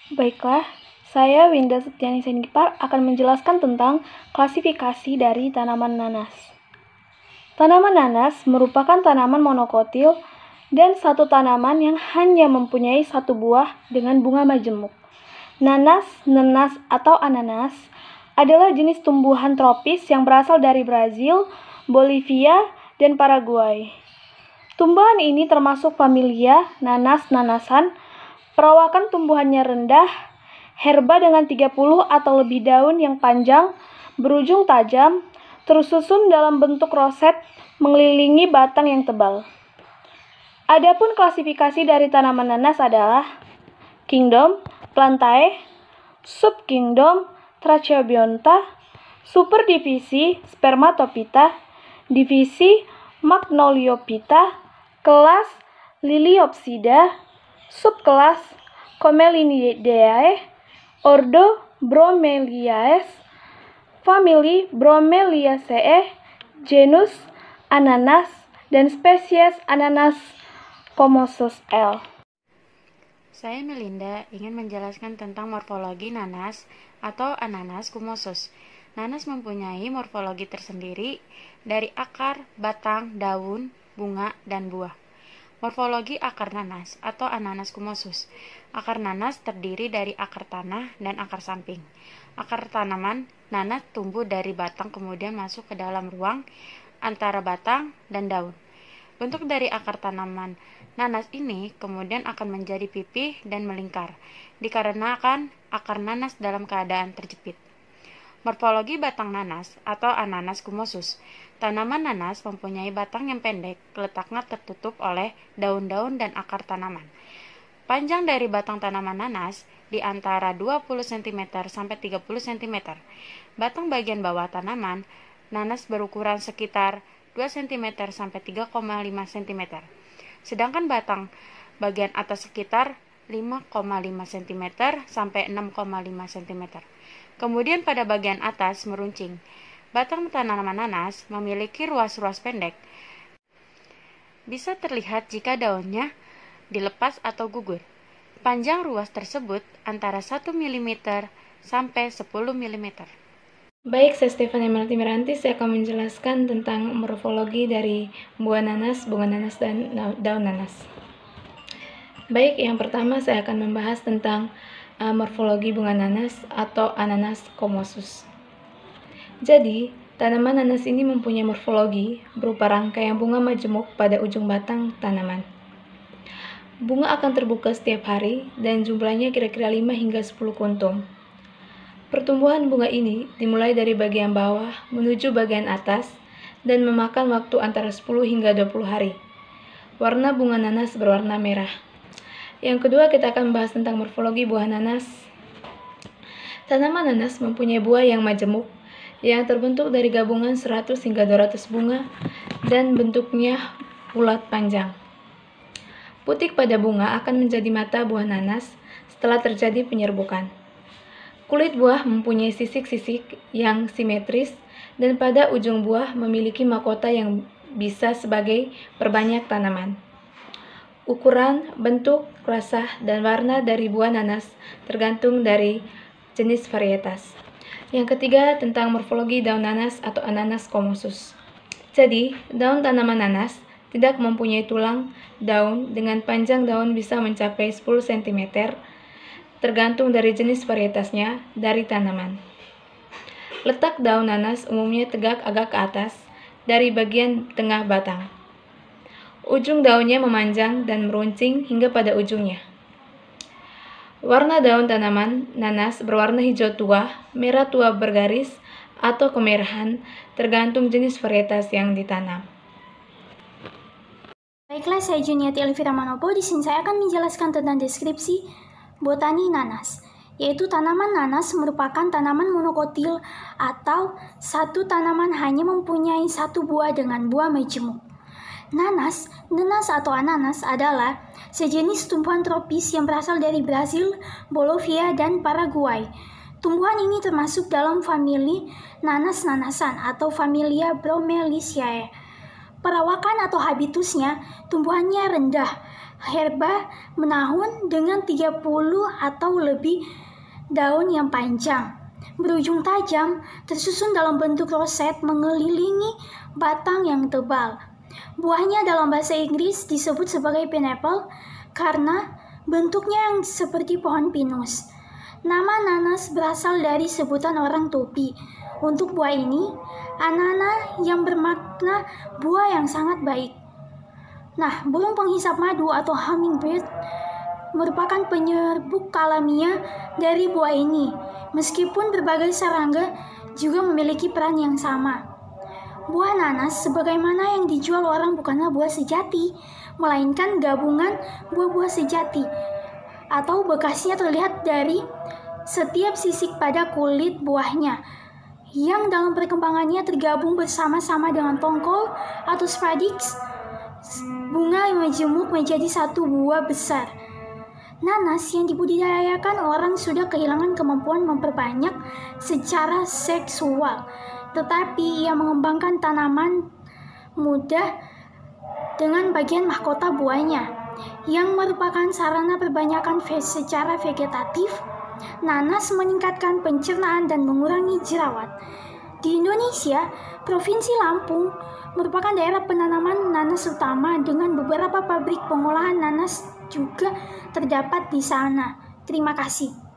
Baiklah, saya Winda Septiani Senipar akan menjelaskan tentang klasifikasi dari tanaman nanas. Tanaman nanas merupakan tanaman monokotil dan satu tanaman yang hanya mempunyai satu buah dengan bunga majemuk. Nanas, nenas, atau ananas adalah jenis tumbuhan tropis yang berasal dari Brazil, Bolivia, dan Paraguay. Tumbuhan ini termasuk familia nanas-nanasan. Perawakan tumbuhannya rendah, herba dengan 30 atau lebih daun yang panjang, berujung tajam, tersusun dalam bentuk roset mengelilingi batang yang tebal. Adapun klasifikasi dari tanaman nanas adalah Kingdom, Plantae, Subkingdom, Trachyobionta, Superdivisi Spermatophyta, Divisi Magnoliophyta, kelas Liliopsida, subkelas Commellidae, ordo Bromeliaceae, famili Bromeliaceae, genus Ananas, dan spesies Ananas comosus L. Saya Melinda ingin menjelaskan tentang morfologi nanas atau Ananas kumosus. Nanas mempunyai morfologi tersendiri dari akar, batang, daun, bunga, dan buah. Morfologi akar nanas atau Ananas kumosus. Akar nanas terdiri dari akar tanah dan akar samping. Akar tanaman nanas tumbuh dari batang kemudian masuk ke dalam ruang antara batang dan daun. Bentuk dari akar tanaman nanas ini kemudian akan menjadi pipih dan melingkar, dikarenakan akar nanas dalam keadaan terjepit. Morfologi batang nanas atau Ananas kumosus. Tanaman nanas mempunyai batang yang pendek, letaknya tertutup oleh daun-daun dan akar tanaman. Panjang dari batang tanaman nanas di antara 20 cm sampai 30 cm. Batang bagian bawah tanaman nanas berukuran sekitar 2 cm sampai 3,5 cm. Sedangkan batang bagian atas sekitar 5,5 cm sampai 6,5 cm. Kemudian pada bagian atas meruncing. Batang tanaman nanas memiliki ruas-ruas pendek. Bisa terlihat jika daunnya dilepas atau gugur. Panjang ruas tersebut antara 1 mm sampai 10 mm. Baik, saya Stefania Melati Miranti. Saya akan menjelaskan tentang morfologi dari buah nanas, bunga nanas, dan daun nanas. Baik, yang pertama saya akan membahas tentang morfologi bunga nanas atau Ananas comosus. Jadi, tanaman nanas ini mempunyai morfologi berupa rangkaian bunga majemuk pada ujung batang tanaman. Bunga akan terbuka setiap hari dan jumlahnya kira-kira 5 hingga 10 kuntum. Pertumbuhan bunga ini dimulai dari bagian bawah menuju bagian atas dan memakan waktu antara 10 hingga 20 hari. Warna bunga nanas berwarna merah. Yang kedua, kita akan membahas tentang morfologi buah nanas. Tanaman nanas mempunyai buah yang majemuk, yang terbentuk dari gabungan 100 hingga 200 bunga dan bentuknya bulat panjang. Putik pada bunga akan menjadi mata buah nanas setelah terjadi penyerbukan. Kulit buah mempunyai sisik-sisik yang simetris dan pada ujung buah memiliki mahkota yang bisa sebagai perbanyak tanaman. Ukuran, bentuk, rasa, dan warna dari buah nanas tergantung dari jenis varietas. Yang ketiga, tentang morfologi daun nanas atau Ananas comosus. Jadi, daun tanaman nanas tidak mempunyai tulang daun dengan panjang daun bisa mencapai 10 cm, tergantung dari jenis varietasnya dari tanaman. Letak daun nanas umumnya tegak agak ke atas dari bagian tengah batang. Ujung daunnya memanjang dan meruncing hingga pada ujungnya. Warna daun tanaman nanas berwarna hijau tua, merah tua bergaris, atau kemerahan, tergantung jenis varietas yang ditanam. Baiklah, saya Juniati Elvira Manopo. Di sini saya akan menjelaskan tentang deskripsi botani nanas, yaitu tanaman nanas merupakan tanaman monokotil atau satu tanaman hanya mempunyai satu buah dengan buah majemuk. Nanas, nenas atau ananas adalah sejenis tumbuhan tropis yang berasal dari Brazil, Bolivia, dan Paraguay. Tumbuhan ini termasuk dalam famili nanas-nanasan atau familia Bromeliaceae. Perawakan atau habitusnya, tumbuhannya rendah, herba menahun dengan 30 atau lebih daun yang panjang, berujung tajam, tersusun dalam bentuk roset mengelilingi batang yang tebal. Buahnya dalam bahasa Inggris disebut sebagai pineapple karena bentuknya yang seperti pohon pinus. Nama nanas berasal dari sebutan orang topi. Untuk buah ini, anana yang bermakna buah yang sangat baik. Nah, burung penghisap madu atau hummingbird merupakan penyerbuk alamiah dari buah ini, meskipun berbagai serangga juga memiliki peran yang sama. Buah nanas sebagaimana yang dijual orang bukanlah buah sejati, melainkan gabungan buah-buah sejati, atau bekasnya terlihat dari setiap sisik pada kulit buahnya, yang dalam perkembangannya tergabung bersama-sama dengan tongkol atau spadix, bunga yang majemuk menjadi satu buah besar. Nanas yang dibudidayakan orang sudah kehilangan kemampuan memperbanyak secara seksual, tetapi ia mengembangkan tanaman muda dengan bagian mahkota buahnya, yang merupakan sarana perbanyakan secara vegetatif. Nanas meningkatkan pencernaan dan mengurangi jerawat. Di Indonesia, Provinsi Lampung merupakan daerah penanaman nanas utama dengan beberapa pabrik pengolahan nanas juga terdapat di sana. Terima kasih.